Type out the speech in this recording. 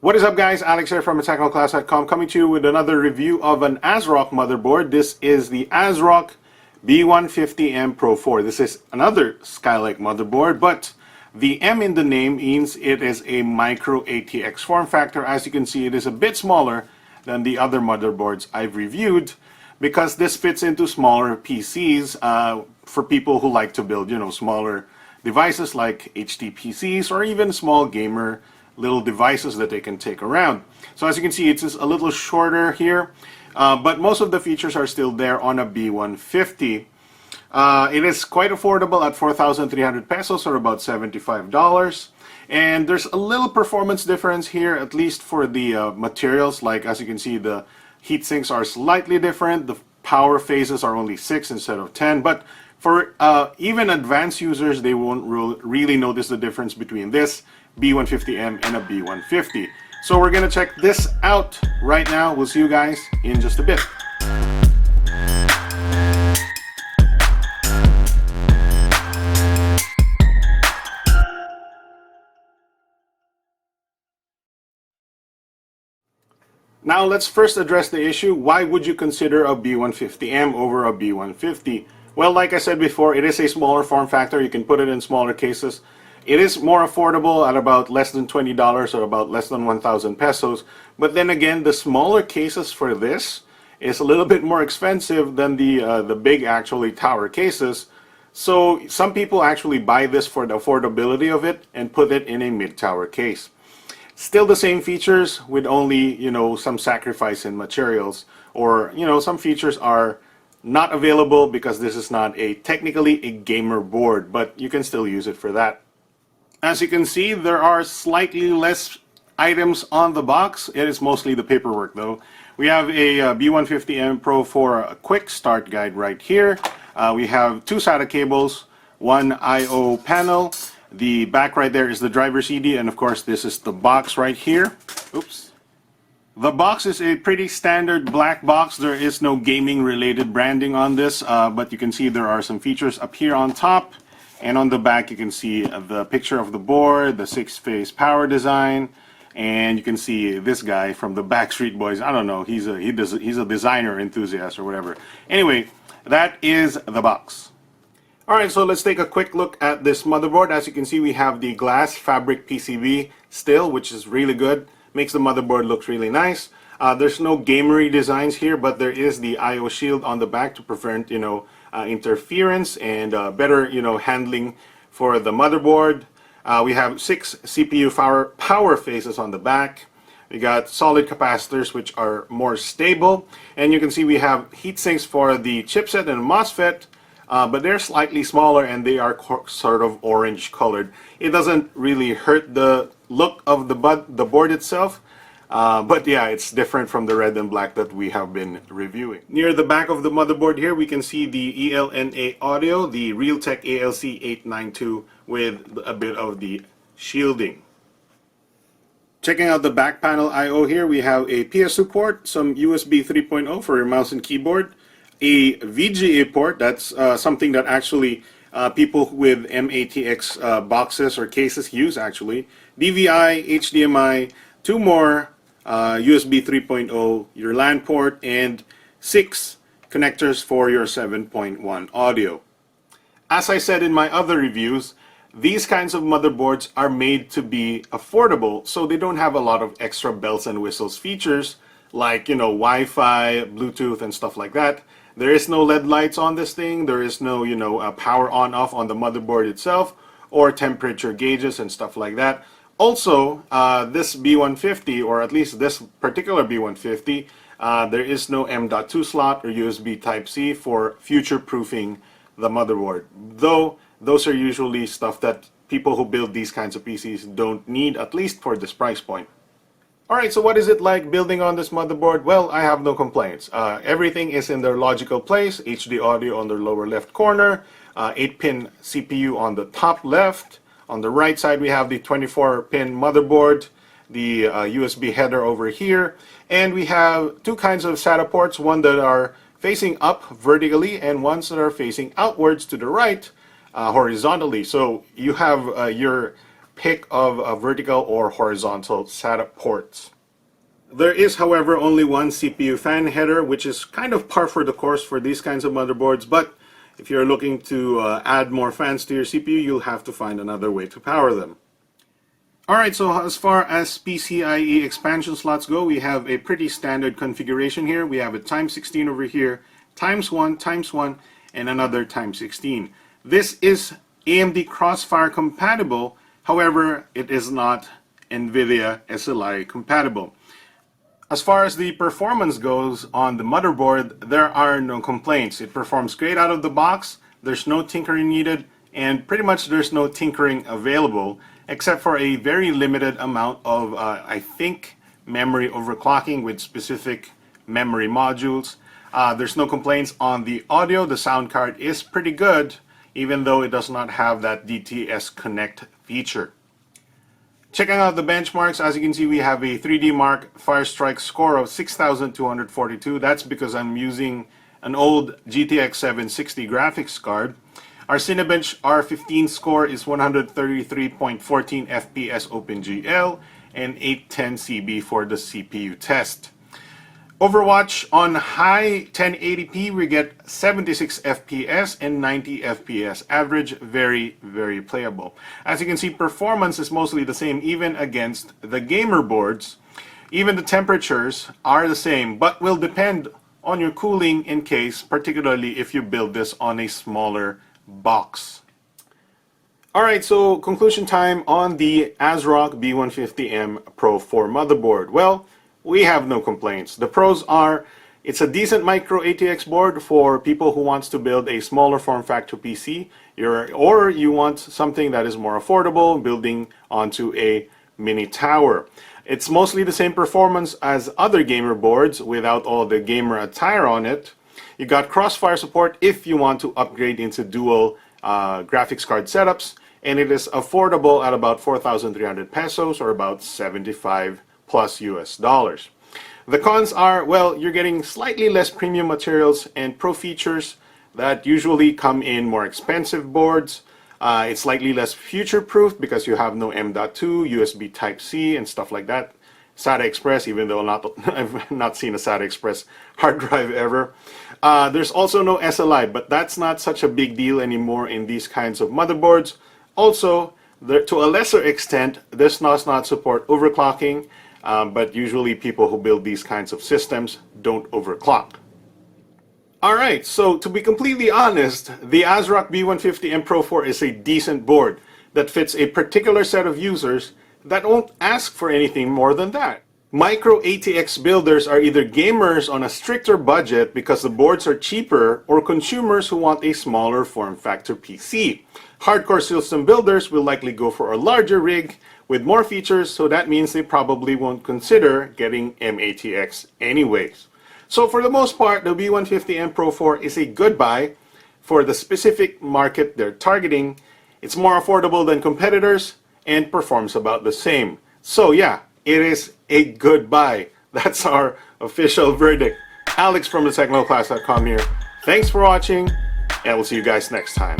What is up, guys? Alex here from TechnoClass.com, coming to you with another review of an ASRock motherboard. This is the ASRock B150M Pro4. This is another Skylake motherboard, but the M in the name means it is a micro ATX form factor. As you can see, it is a bit smaller than the other motherboards I've reviewed because this fits into smaller PCs for people who like to build, smaller devices like HD PCs or even small gamer little devices that they can take around. So as you can see, it's just a little shorter here, but most of the features are still there on a B150. It is quite affordable at 4,300 pesos, or about $75. And there's a little performance difference here, at least for the materials. Like, as you can see, the heat sinks are slightly different. The power phases are only 6 instead of 10. But for even advanced users, they won't really notice the difference between this B150M and a B150. So we're gonna check this out right now. We'll see you guys in just a bit. Now let's first address the issue. Why would you consider a B150M over a B150? Well, like I said before, it is a smaller form factor. You can put it in smaller cases. It is more affordable at about less than $20, or about less than 1,000 pesos. But then again, the smaller cases for this is a little bit more expensive than the big actually tower cases. So some people actually buy this for the affordability of it and put it in a mid-tower case. Still the same features with only, some sacrifice in materials, or, some features are not available because this is not technically a gamer board, but you can still use it for that. As you can see, there are slightly less items on the box. It is mostly the paperwork though. We have a B150M Pro4 quick start guide right here. We have 2 SATA cables, 1 I/O panel. The back right there is the driver CD, and of course this is the box right here. Oops. The box is a pretty standard black box. There is no gaming related branding on this, but you can see there are some features up here on top. And on the back you can see the picture of the board, the 6-phase power design, and you can see this guy from the Backstreet Boys. I don't know, he's a designer enthusiast or whatever. Anyway, that is the box. Alright, so let's take a quick look at this motherboard. As you can see, we have the glass fabric PCB still, which is really good. Makes the motherboard look really nice. There's no gamery designs here, but there is the I/O shield on the back to prevent, interference and better, handling for the motherboard. We have 6 CPU power phases on the back. We got solid capacitors, which are more stable, and you can see we have heat sinks for the chipset and MOSFET, but they're slightly smaller and they are sort of orange colored. It doesn't really hurt the look of the board itself. But yeah, it's different from the red and black that we have been reviewing. Near the back of the motherboard here, we can see the ELNA audio, the Realtek ALC892 with a bit of the shielding. Checking out the back panel I/O here, we have a PS port, some USB 3.0 for your mouse and keyboard, a VGA port, that's something that actually people with MATX boxes or cases use actually, DVI, HDMI, 2 more USB 3.0, your LAN port, and 6 connectors for your 7.1 audio. As I said in my other reviews, these kinds of motherboards are made to be affordable, so they don't have a lot of extra bells and whistles features like, Wi-Fi, Bluetooth, and stuff like that. There is no LED lights on this thing. There is no, power on-off on the motherboard itself, or temperature gauges and stuff like that. Also, this B150, or at least this particular B150, there is no M.2 slot or USB Type-C for future-proofing the motherboard. Though, those are usually stuff that people who build these kinds of PCs don't need, at least for this price point. Alright, so what is it like building on this motherboard? Well, I have no complaints. Everything is in their logical place. HD audio on the lower left corner, 8-pin CPU on the top left. On the right side, we have the 24-pin motherboard, the USB header over here, and we have 2 kinds of SATA ports, one that are facing up vertically and ones that are facing outwards to the right horizontally. So you have your pick of vertical or horizontal SATA ports. There is, however, only one CPU fan header, which is kind of par for the course for these kinds of motherboards, but if you're looking to add more fans to your CPU, you'll have to find another way to power them. Alright, so as far as PCIe expansion slots go, we have a pretty standard configuration here. We have a times 16 over here, times 1, and another times 16. This is AMD Crossfire compatible, however, it is not NVIDIA SLI compatible. As far as the performance goes on the motherboard, there are no complaints. It performs great out of the box, there's no tinkering needed, and pretty much there's no tinkering available, except for a very limited amount of, I think, memory overclocking with specific memory modules. There's no complaints on the audio. The sound card is pretty good, even though it does not have that DTS Connect feature. Checking out the benchmarks, as you can see, we have a 3D Mark Firestrike score of 6,242. That's because I'm using an old GTX 760 graphics card. Our Cinebench R15 score is 133.14 FPS OpenGL and 810 CB for the CPU test. Overwatch on high 1080p, we get 76 FPS and 90 FPS average, very playable. As you can see, performance is mostly the same even against the gamer boards. Even the temperatures are the same, but will depend on your cooling in case, particularly if you build this on a smaller box. Alright, so conclusion time on the ASRock B150M Pro4 motherboard. Well, we have no complaints. The pros are, it's a decent micro ATX board for people who wants to build a smaller form factor PC, or you want something that is more affordable, building onto a mini tower. It's mostly the same performance as other gamer boards without all the gamer attire on it. You got Crossfire support if you want to upgrade into dual graphics card setups, and it is affordable at about 4,300 pesos or about 75 plus US dollars. The cons are, well, you're getting slightly less premium materials and pro features that usually come in more expensive boards. It's slightly less future-proof because you have no M.2, USB Type-C, and stuff like that. SATA Express, even though I've not seen a SATA Express hard drive ever. There's also no SLI, but that's not such a big deal anymore in these kinds of motherboards. Also, to a lesser extent, this does not support overclocking, but usually people who build these kinds of systems don't overclock. Alright, so to be completely honest, the ASRock B150M Pro4 is a decent board that fits a particular set of users that won't ask for anything more than that. Micro ATX builders are either gamers on a stricter budget because the boards are cheaper, or consumers who want a smaller form factor PC. Hardcore system builders will likely go for a larger rig with more features, so that means they probably won't consider getting MATX anyways. So for the most part, the B150M Pro4 is a good buy for the specific market they're targeting. It's more affordable than competitors and performs about the same. So yeah, it is a good buy. That's our official verdict. Alex from thetechnicalclass.com here. Thanks for watching, and we'll see you guys next time.